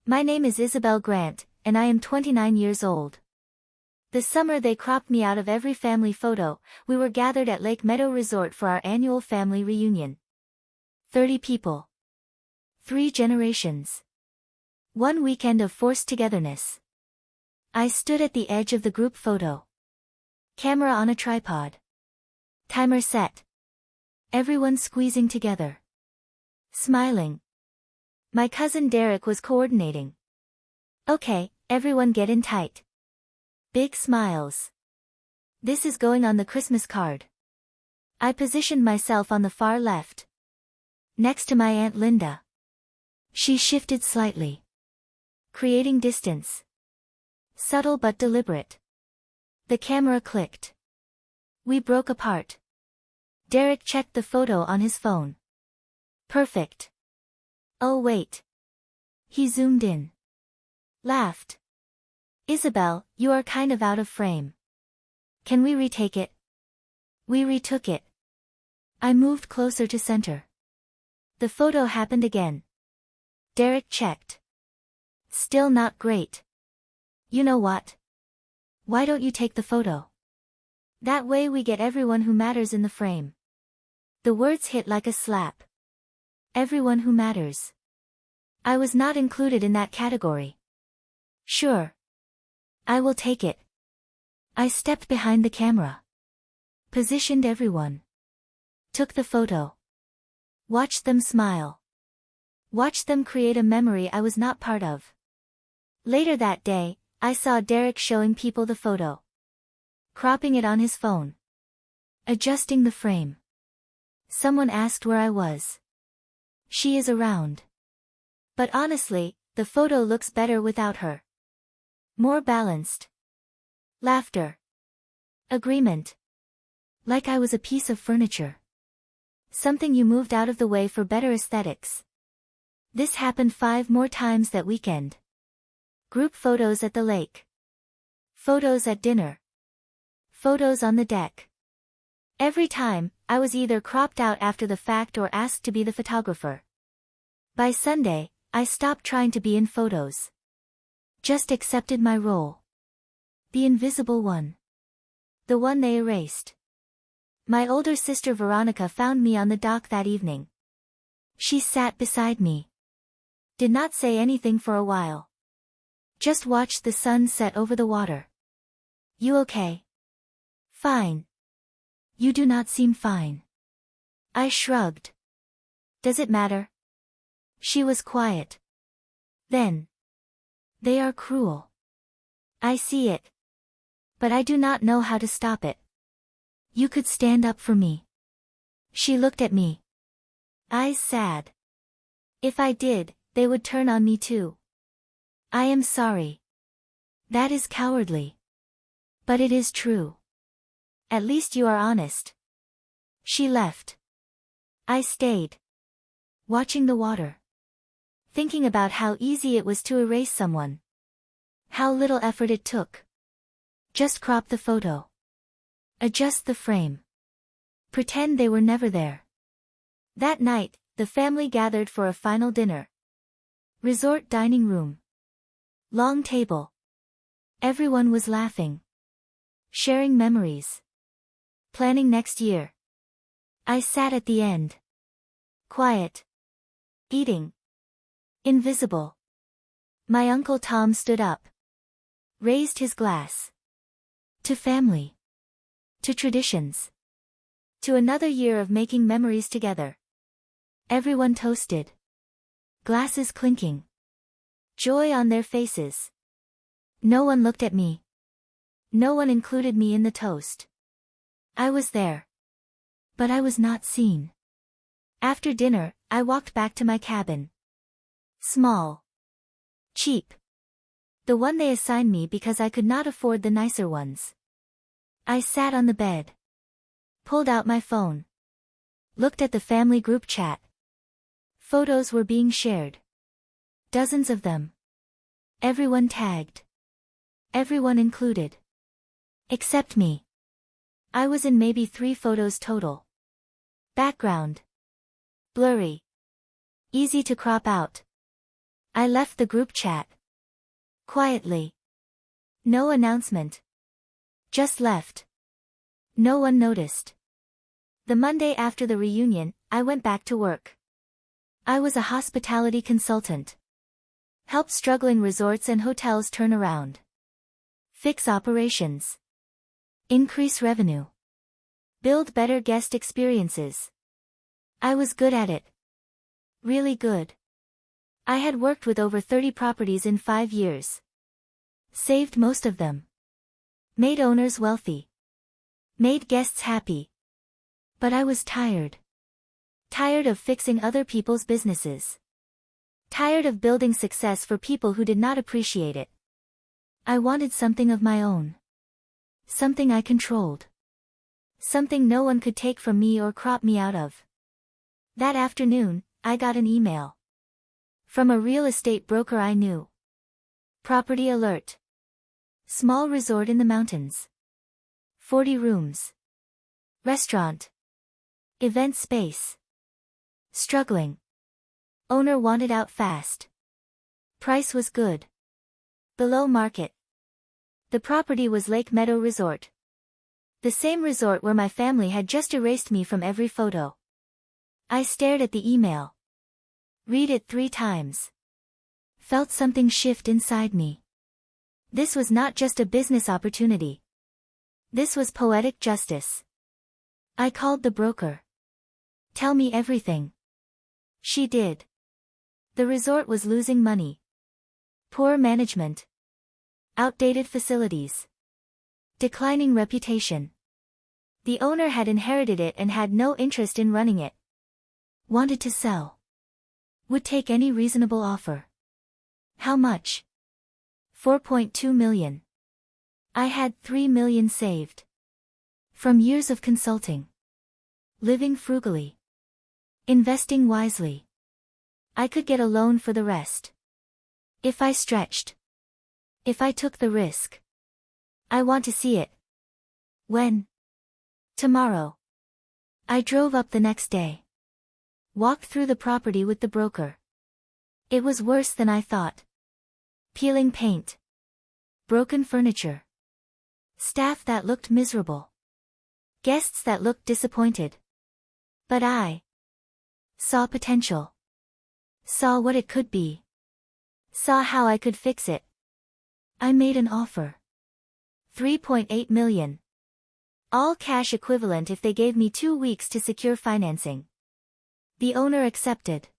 My name is Isabel Grant, and I am 29 years old. This summer they cropped me out of every family photo. We were gathered at Lake Meadow Resort for our annual family reunion. 30 people. 3 generations. 1 weekend of forced togetherness. I stood at the edge of the group photo. Camera on a tripod. Timer set. Everyone squeezing together. Smiling. My cousin Derek was coordinating. Okay, everyone get in tight. Big smiles. This is going on the Christmas card. I positioned myself on the far left. Next to my Aunt Linda. She shifted slightly. Creating distance. Subtle but deliberate. The camera clicked. We broke apart. Derek checked the photo on his phone. Perfect. Oh wait. He zoomed in. Laughed. Isabel, you are kind of out of frame. Can we retake it? We retook it. I moved closer to center. The photo happened again. Derek checked. Still not great. You know what? Why don't you take the photo? That way we get everyone who matters in the frame. The words hit like a slap. Everyone who matters. I was not included in that category. Sure. I will take it. I stepped behind the camera. Positioned everyone. Took the photo. Watched them smile. Watched them create a memory I was not part of. Later that day, I saw Derek showing people the photo. Cropping it on his phone. Adjusting the frame. Someone asked where I was. She is around. But honestly, the photo looks better without her. More balanced. Laughter. Agreement. Like I was a piece of furniture. Something you moved out of the way for better aesthetics. This happened 5 more times that weekend. Group photos at the lake. Photos at dinner. Photos on the deck. Every time, I was either cropped out after the fact or asked to be the photographer. By Sunday, I stopped trying to be in photos. Just accepted my role. The invisible one. The one they erased. My older sister Veronica found me on the dock that evening. She sat beside me. Did not say anything for a while. Just watched the sun set over the water. You okay? Fine. You do not seem fine. I shrugged. Does it matter? She was quiet. Then. They are cruel. I see it. But I do not know how to stop it. You could stand up for me. She looked at me. Eyes sad. If I did, they would turn on me too. I am sorry. That is cowardly. But it is true. At least you are honest. She left. I stayed. Watching the water. Thinking about how easy it was to erase someone. How little effort it took. Just crop the photo. Adjust the frame. Pretend they were never there. That night, the family gathered for a final dinner. Resort dining room. Long table. Everyone was laughing. Sharing memories. Planning next year. I sat at the end. Quiet. Eating. Invisible. My Uncle Tom stood up. Raised his glass. To family. To traditions. To another year of making memories together. Everyone toasted. Glasses clinking. Joy on their faces. No one looked at me. No one included me in the toast. I was there. But I was not seen. After dinner, I walked back to my cabin. Small. Cheap. The one they assigned me because I could not afford the nicer ones. I sat on the bed. Pulled out my phone. Looked at the family group chat. Photos were being shared. Dozens of them. Everyone tagged. Everyone included. Except me. I was in maybe 3 photos total. Background. Blurry. Easy to crop out. I left the group chat. Quietly. No announcement. Just left. No one noticed. The Monday after the reunion, I went back to work. I was a hospitality consultant. Help struggling resorts and hotels turn around. Fix operations. Increase revenue. Build better guest experiences. I was good at it. Really good. I had worked with over 30 properties in 5 years. Saved most of them. Made owners wealthy. Made guests happy. But I was tired. Tired of fixing other people's businesses. Tired of building success for people who did not appreciate it. I wanted something of my own. Something I controlled. Something no one could take from me or crop me out of. That afternoon, I got an email. From a real estate broker I knew. Property alert. Small resort in the mountains. 40 rooms. Restaurant. Event space. Struggling. Owner wanted out fast. Price was good. Below market. The property was Lake Meadow Resort. The same resort where my family had just erased me from every photo. I stared at the email. Read it 3 times. Felt something shift inside me. This was not just a business opportunity. This was poetic justice. I called the broker. Tell me everything. She did. The resort was losing money. Poor management. Outdated facilities. Declining reputation. The owner had inherited it and had no interest in running it. Wanted to sell. Would take any reasonable offer. How much? 4.2 million. I had 3 million saved. From years of consulting. Living frugally. Investing wisely. I could get a loan for the rest. If I stretched. If I took the risk. I want to see it. When? Tomorrow. I drove up the next day. Walked through the property with the broker. It was worse than I thought. Peeling paint. Broken furniture. Staff that looked miserable. Guests that looked disappointed. But I saw potential. Saw what it could be. Saw how I could fix it. I made an offer. 3.8 million. All cash equivalent if they gave me 2 weeks to secure financing. The owner accepted.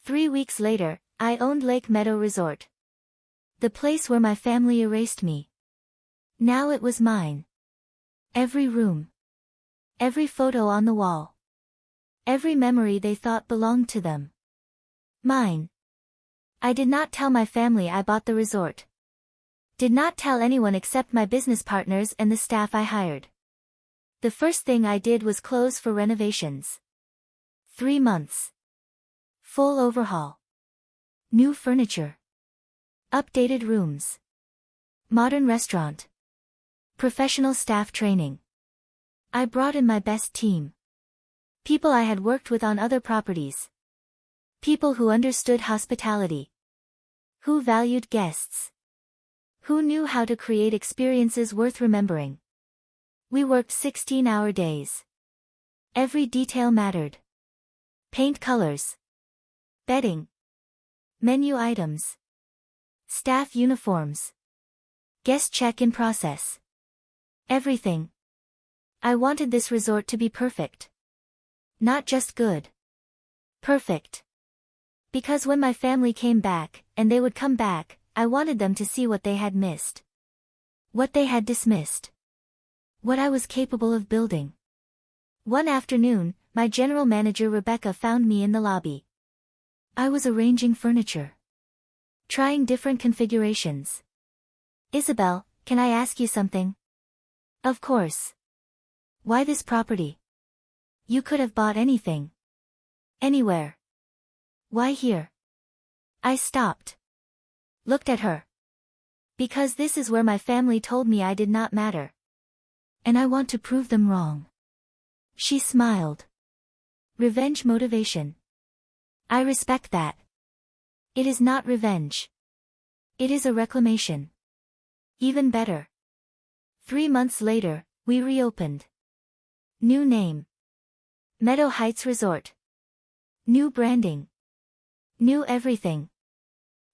3 weeks later, I owned Lake Meadow Resort. The place where my family erased me. Now it was mine. Every room. Every photo on the wall. Every memory they thought belonged to them. Mine. I did not tell my family I bought the resort. Did not tell anyone except my business partners and the staff I hired. The first thing I did was close for renovations. 3 months. Full overhaul. New furniture. Updated rooms. Modern restaurant. Professional staff training. I brought in my best team. People I had worked with on other properties. People who understood hospitality. Who valued guests. Who knew how to create experiences worth remembering. We worked 16-hour days. Every detail mattered. Paint colors. Bedding. Menu items. Staff uniforms. Guest check-in process. Everything. I wanted this resort to be perfect. Not just good. Perfect. Because when my family came back, and they would come back, I wanted them to see what they had missed. What they had dismissed. What I was capable of building. One afternoon, my general manager Rebecca found me in the lobby. I was arranging furniture. Trying different configurations. Isabel, can I ask you something? Of course. Why this property? You could have bought anything. Anywhere. Why here? I stopped. Looked at her. Because this is where my family told me I did not matter. And I want to prove them wrong. She smiled. Revenge motivation. I respect that. It is not revenge. It is a reclamation. Even better. 3 months later, we reopened. New name. Meadow Heights Resort. New branding. New everything.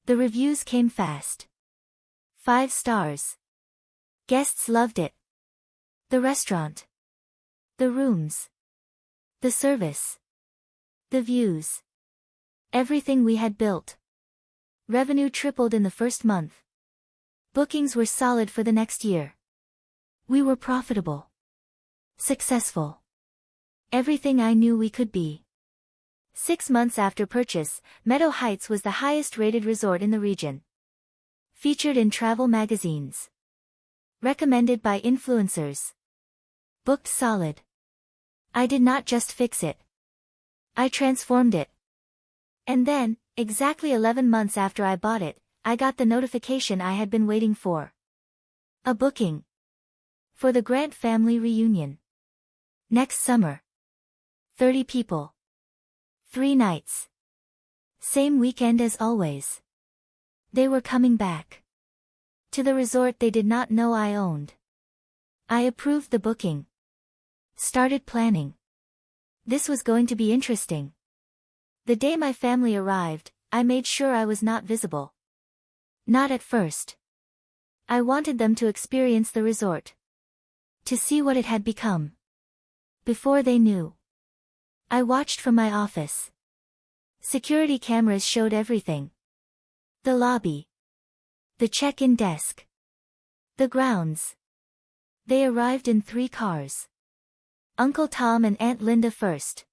The reviews came fast. 5 stars. Guests loved it. The restaurant. The rooms. The service. The views. Everything we had built. Revenue tripled in the first month. Bookings were solid for the next year. We were profitable. Successful. Everything I knew we could be. 6 months after purchase, Meadow Heights was the highest-rated resort in the region. Featured in travel magazines. Recommended by influencers. Booked solid. I did not just fix it. I transformed it. And then, exactly 11 months after I bought it, I got the notification I had been waiting for. A booking. For the Grant family reunion. Next summer. 30 people. 3 nights. Same weekend as always. They were coming back. To the resort they did not know I owned. I approved the booking. Started planning. This was going to be interesting. The day my family arrived, I made sure I was not visible. Not at first. I wanted them to experience the resort. To see what it had become. Before they knew. I watched from my office. Security cameras showed everything. The lobby. The check-in desk. The grounds. They arrived in 3 cars. Uncle Tom and Aunt Linda first.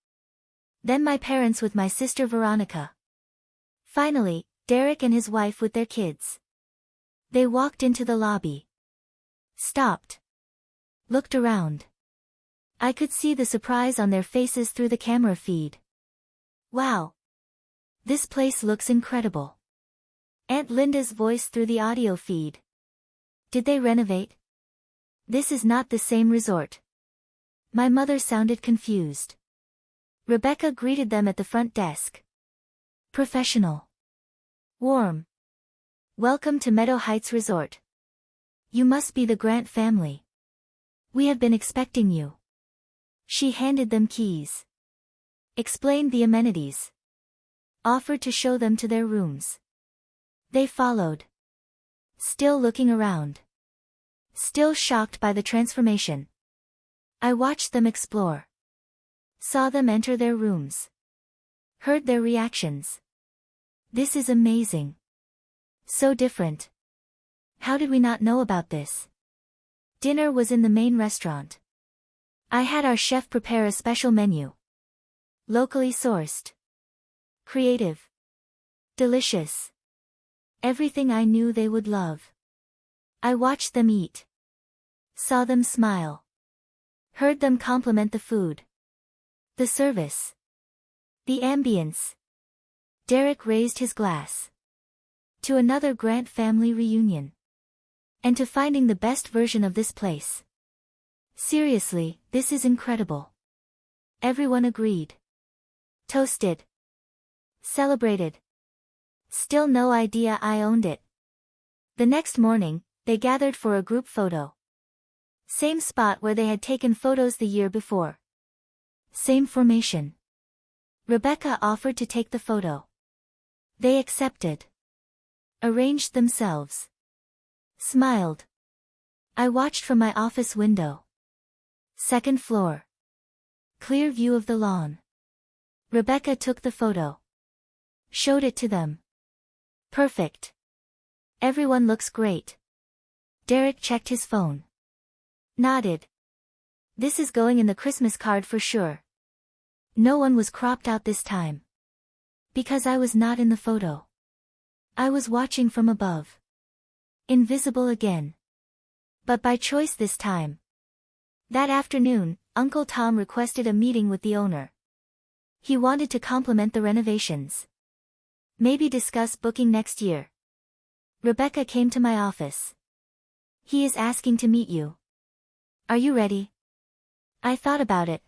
Then my parents with my sister Veronica. Finally, Derek and his wife with their kids. They walked into the lobby. Stopped. Looked around. I could see the surprise on their faces through the camera feed. Wow. This place looks incredible. Aunt Linda's voice through the audio feed. Did they renovate? This is not the same resort. My mother sounded confused. Rebecca greeted them at the front desk. Professional. Warm. Welcome to Meadow Heights Resort. You must be the Grant family. We have been expecting you. She handed them keys. Explained the amenities. Offered to show them to their rooms. They followed. Still looking around. Still shocked by the transformation. I watched them explore. Saw them enter their rooms. Heard their reactions. This is amazing. So different. How did we not know about this? Dinner was in the main restaurant. I had our chef prepare a special menu. Locally sourced. Creative. Delicious. Everything I knew they would love. I watched them eat. Saw them smile. Heard them compliment the food. The service. The ambience. Derek raised his glass. To another Grant family reunion. And to finding the best version of this place. Seriously, this is incredible. Everyone agreed. Toasted. Celebrated. Still no idea I owned it. The next morning, they gathered for a group photo. Same spot where they had taken photos the year before. Same formation. Rebecca offered to take the photo. They accepted. Arranged themselves. Smiled. I watched from my office window. 2nd floor. Clear view of the lawn. Rebecca took the photo. Showed it to them. Perfect. Everyone looks great. Derek checked his phone. Nodded. This is going in the Christmas card for sure. No one was cropped out this time. Because I was not in the photo. I was watching from above. Invisible again. But by choice this time. That afternoon, Uncle Tom requested a meeting with the owner. He wanted to compliment the renovations. Maybe discuss booking next year. Rebecca came to my office. He is asking to meet you. Are you ready? I thought about it.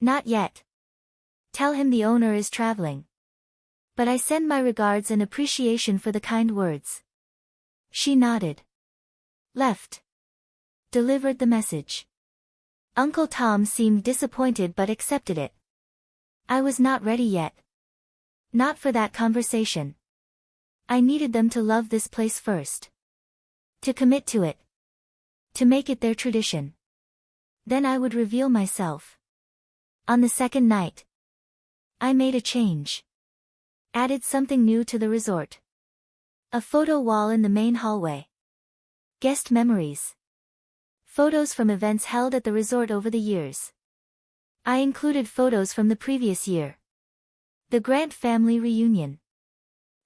Not yet. Tell him the owner is traveling. But I send my regards and appreciation for the kind words. She nodded. Left. Delivered the message. Uncle Tom seemed disappointed but accepted it. I was not ready yet. Not for that conversation. I needed them to love this place first. To commit to it. To make it their tradition. Then I would reveal myself. On the second night, I made a change. Added something new to the resort. A photo wall in the main hallway. Guest memories. Photos from events held at the resort over the years. I included photos from the previous year. The Grant family reunion.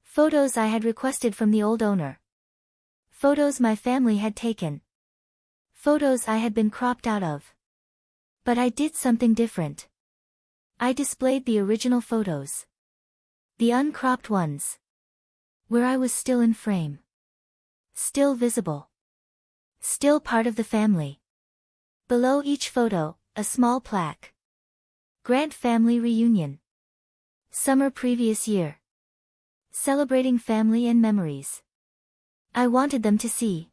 Photos I had requested from the old owner. Photos my family had taken. Photos I had been cropped out of. But I did something different. I displayed the original photos. The uncropped ones. Where I was still in frame. Still visible. Still part of the family. Below each photo, a small plaque. Grant family reunion. Summer previous year. Celebrating family and memories. I wanted them to see.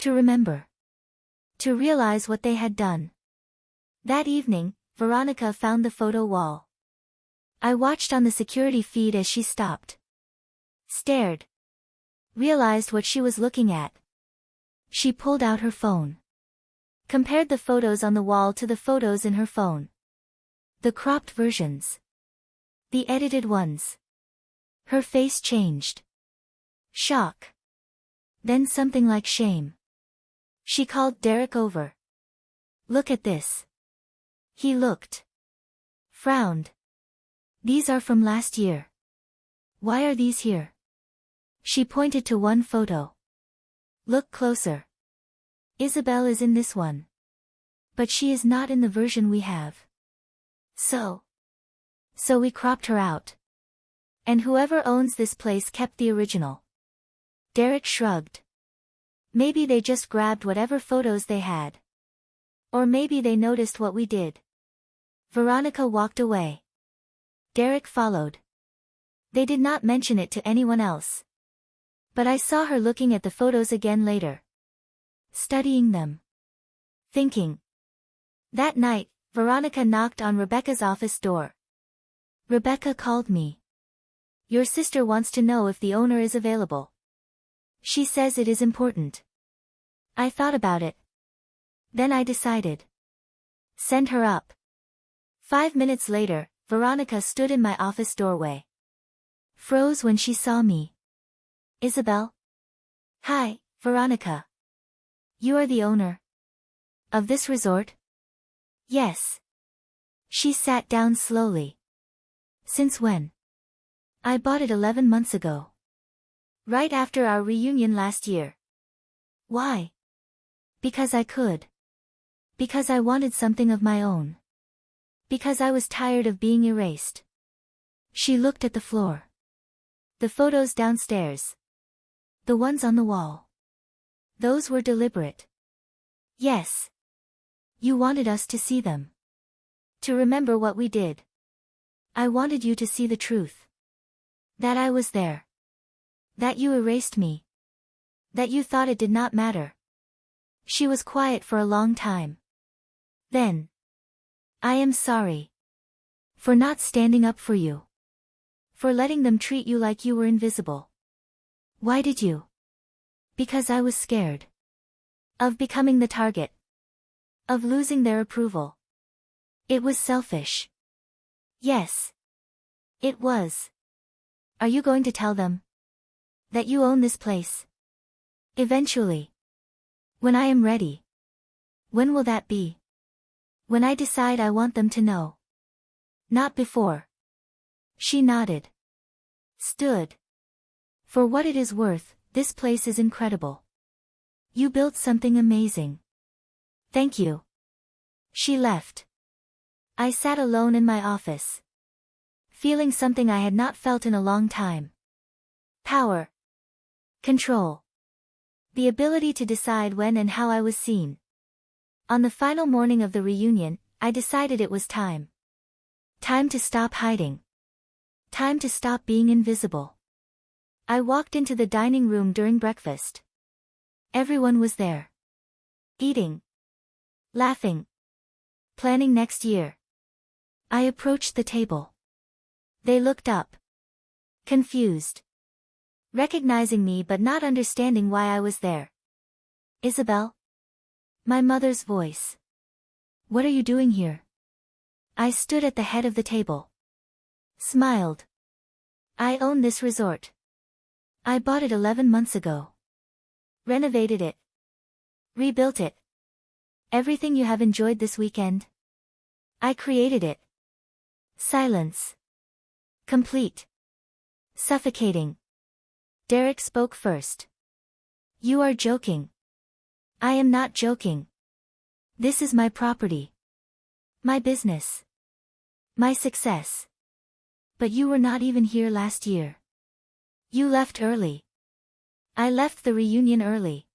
To remember. To realize what they had done. That evening, Veronica found the photo wall. I watched on the security feed as she stopped. Stared. Realized what she was looking at. She pulled out her phone. Compared the photos on the wall to the photos in her phone. The cropped versions. The edited ones. Her face changed. Shock. Then something like shame. She called Derek over. Look at this. He looked. Frowned. These are from last year. Why are these here? She pointed to one photo. Look closer. Isabel is in this one. But she is not in the version we have. So we cropped her out. And whoever owns this place kept the original. Derek shrugged. Maybe they just grabbed whatever photos they had. Or maybe they noticed what we did. Veronica walked away. Derek followed. They did not mention it to anyone else. But I saw her looking at the photos again later. Studying them. Thinking. That night, Veronica knocked on Rebecca's office door. Rebecca called me. Your sister wants to know if the owner is available. She says it is important. I thought about it. Then I decided. Send her up. 5 minutes later, Veronica stood in my office doorway. Froze when she saw me. Isabel? Hi, Veronica. You are the owner? Of this resort? Yes. She sat down slowly. Since when? I bought it 11 months ago. Right after our reunion last year. Why? Because I could. Because I wanted something of my own. Because I was tired of being erased. She looked at the floor. The photos downstairs. The ones on the wall. Those were deliberate. Yes. You wanted us to see them. To remember what we did. I wanted you to see the truth. That I was there. That you erased me. That you thought it did not matter. She was quiet for a long time. Then. I am sorry. For not standing up for you. For letting them treat you like you were invisible. Why did you? Because I was scared. Of becoming the target. Of losing their approval. It was selfish. Yes. It was. Are you going to tell them? That you own this place? Eventually. When I am ready. When will that be? When I decide I want them to know. Not before. She nodded. Stood. For what it is worth, this place is incredible. You built something amazing. Thank you. She left. I sat alone in my office. Feeling something I had not felt in a long time. Power. Control. The ability to decide when and how I was seen. On the final morning of the reunion, I decided it was time. Time to stop hiding. Time to stop being invisible. I walked into the dining room during breakfast. Everyone was there. Eating. Laughing. Planning next year. I approached the table. They looked up. Confused. Recognizing me but not understanding why I was there. Isabel? My mother's voice. What are you doing here? I stood at the head of the table. Smiled. I own this resort. I bought it 11 months ago. Renovated it. Rebuilt it. Everything you have enjoyed this weekend. I created it. Silence. Complete. Suffocating. Derek spoke first. You are joking. I am not joking. This is my property. My business. My success. But you were not even here last year. You left early. I left the reunion early.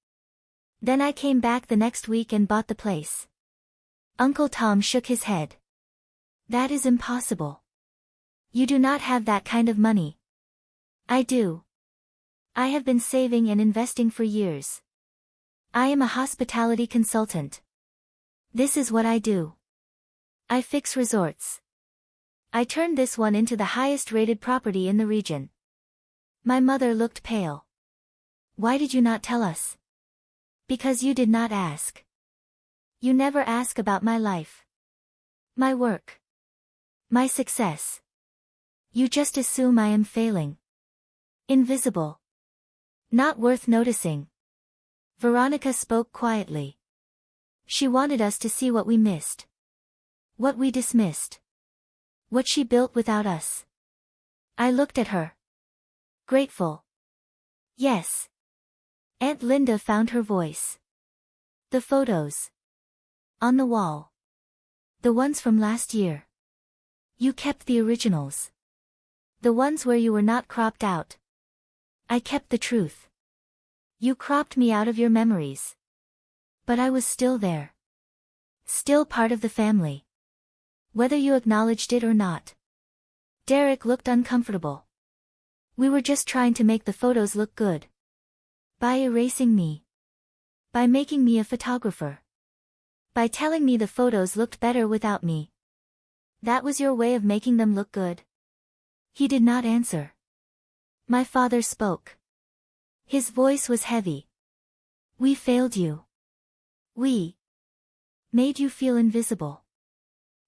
Then I came back the next week and bought the place. Uncle Tom shook his head. That is impossible. You do not have that kind of money. I do. I have been saving and investing for years. I am a hospitality consultant. This is what I do. I fix resorts. I turned this one into the highest rated property in the region. My mother looked pale. Why did you not tell us? Because you did not ask. You never ask about my life. My work. My success. You just assume I am failing. Invisible. Not worth noticing. Veronica spoke quietly. She wanted us to see what we missed. What we dismissed. What she built without us. I looked at her. Grateful. Yes. Aunt Linda found her voice. The photos. On the wall. The ones from last year. You kept the originals. The ones where you were not cropped out. I kept the truth. You cropped me out of your memories. But I was still there. Still part of the family. Whether you acknowledged it or not. Derek looked uncomfortable. We were just trying to make the photos look good. By erasing me. By making me a photographer. By telling me the photos looked better without me. That was your way of making them look good? He did not answer. My father spoke. His voice was heavy. We failed you. We made you feel invisible.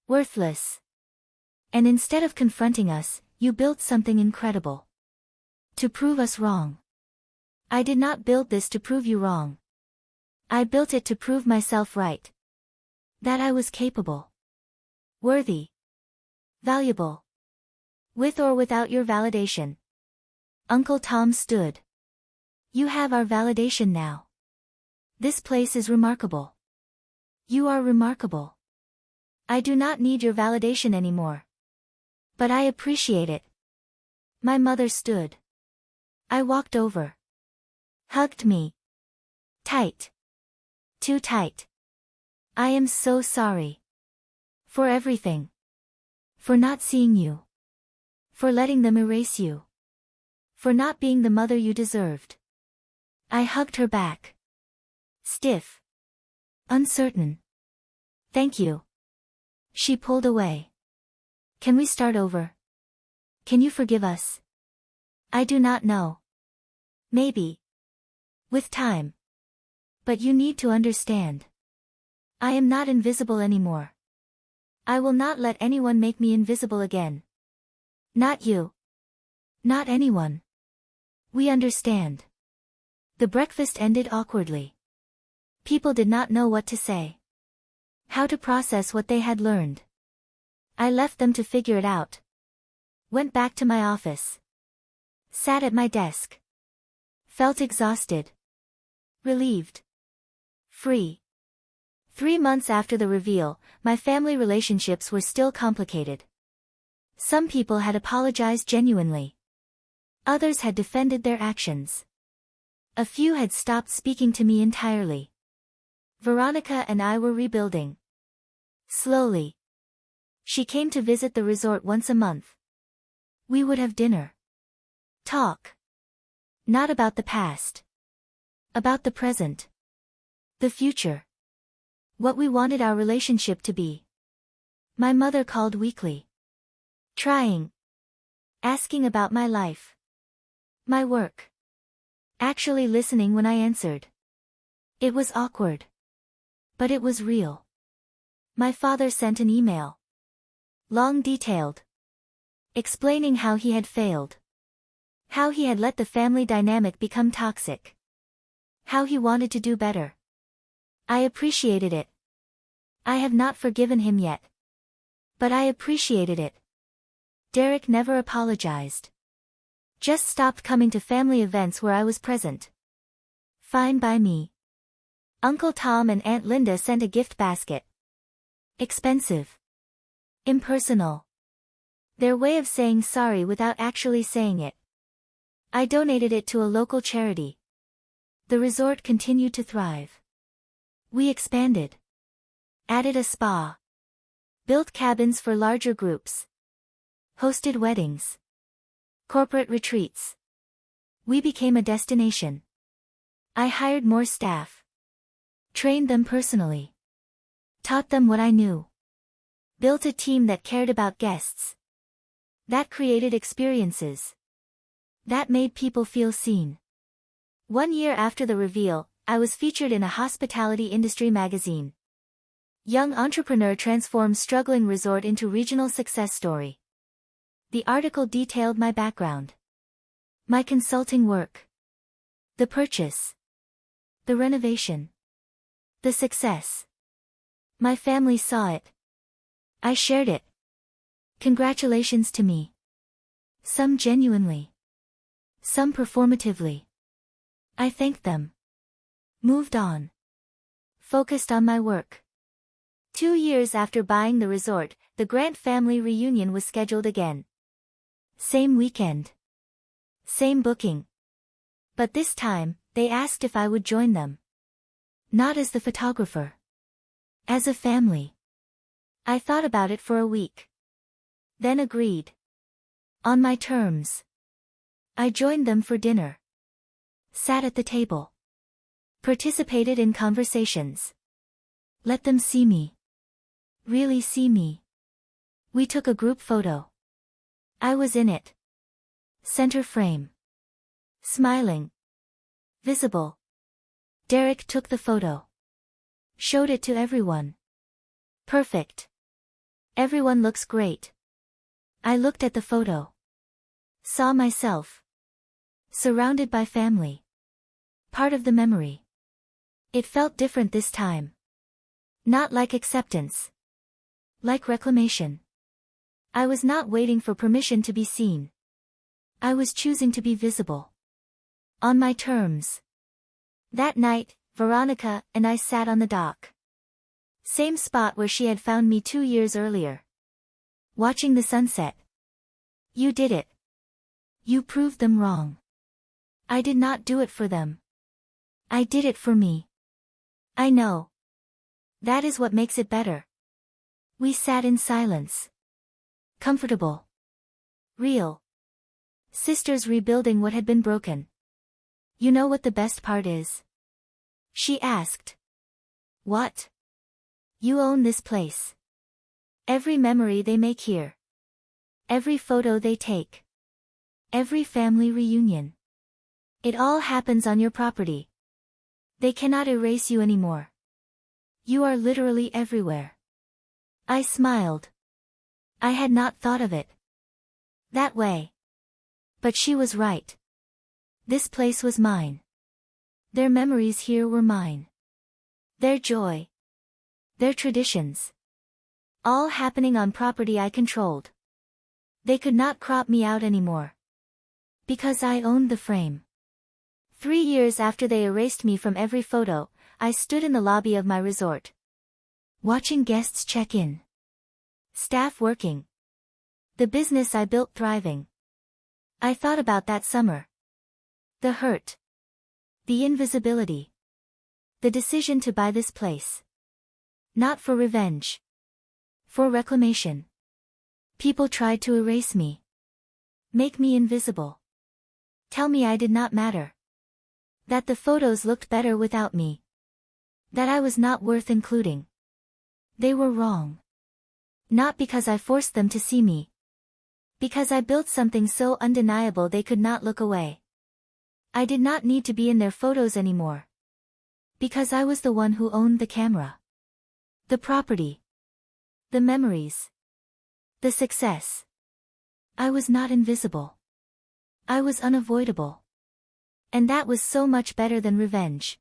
Worthless. And instead of confronting us, you built something incredible. To prove us wrong. I did not build this to prove you wrong. I built it to prove myself right. That I was capable. Worthy. Valuable. With or without your validation. Uncle Tom stood. You have our validation now. This place is remarkable. You are remarkable. I do not need your validation anymore. But I appreciate it. My mother stood. I walked over. Hugged me. Tight. Too tight. I am so sorry. For everything. For not seeing you. For letting them erase you. For not being the mother you deserved. I hugged her back. Stiff. Uncertain. Thank you. She pulled away. Can we start over? Can you forgive us? I do not know. Maybe. With time. But you need to understand. I am not invisible anymore. I will not let anyone make me invisible again. Not you. Not anyone. We understand. The breakfast ended awkwardly. People did not know what to say. How to process what they had learned. I left them to figure it out. Went back to my office. Sat at my desk. Felt exhausted. Relieved. Free. 3 months after the reveal, my family relationships were still complicated. Some people had apologized genuinely. Others had defended their actions. A few had stopped speaking to me entirely. Veronica and I were rebuilding. Slowly. She came to visit the resort once a month. We would have dinner. Talk. Not about the past. About the present. The future. What we wanted our relationship to be. My mother called weekly. Trying. Asking about my life. My work. Actually listening when I answered. It was awkward. But it was real. My father sent an email. Long, detailed. Explaining how he had failed. How he had let the family dynamic become toxic. How he wanted to do better. I appreciated it. I have not forgiven him yet. But I appreciated it. Derek never apologized. Just stopped coming to family events where I was present. Fine by me. Uncle Tom and Aunt Linda sent a gift basket. Expensive. Impersonal. Their way of saying sorry without actually saying it. I donated it to a local charity. The resort continued to thrive. We expanded. Added a spa. Built cabins for larger groups. Hosted weddings. Corporate retreats. We became a destination. I hired more staff. Trained them personally. Taught them what I knew. Built a team that cared about guests. That created experiences. That made people feel seen. 1 year after the reveal, I was featured in a hospitality industry magazine. Young entrepreneur transforms struggling resort into regional success story. The article detailed my background. My consulting work. The purchase. The renovation. The success. My family saw it. I shared it. Congratulations to me. Some genuinely. Some performatively. I thanked them. Moved on. Focused on my work. 2 years after buying the resort, the Grant family reunion was scheduled again. Same weekend. Same booking. But this time, they asked if I would join them. Not as the photographer. As a family. I thought about it for a week. Then agreed. On my terms. I joined them for dinner. Sat at the table. Participated in conversations. Let them see me. Really see me. We took a group photo. I was in it. Center frame. Smiling. Visible. Derek took the photo. Showed it to everyone. Perfect. Everyone looks great. I looked at the photo. Saw myself. Surrounded by family. Part of the memory. It felt different this time. Not like acceptance. Like reclamation. I was not waiting for permission to be seen. I was choosing to be visible. On my terms. That night, Veronica and I sat on the dock. Same spot where she had found me 2 years earlier. Watching the sunset. You did it. You proved them wrong. I did not do it for them. I did it for me. I know. That is what makes it better. We sat in silence. Comfortable. Real. Sisters rebuilding what had been broken. You know what the best part is? She asked. What? You own this place. Every memory they make here. Every photo they take. Every family reunion. It all happens on your property. They cannot erase you anymore. You are literally everywhere. I smiled. I had not thought of it that way. But she was right. This place was mine. Their memories here were mine. Their joy. Their traditions. All happening on property I controlled. They could not crop me out anymore. Because I owned the frame. 3 years after they erased me from every photo, I stood in the lobby of my resort. Watching guests check in. Staff working. The business I built thriving. I thought about that summer. The hurt. The invisibility. The decision to buy this place. Not for revenge. For reclamation. People tried to erase me. Make me invisible. Tell me I did not matter. That the photos looked better without me. That I was not worth including. They were wrong. Not because I forced them to see me. Because I built something so undeniable they could not look away. I did not need to be in their photos anymore. Because I was the one who owned the camera. The property. The memories. The success. I was not invisible. I was unavoidable. And that was so much better than revenge.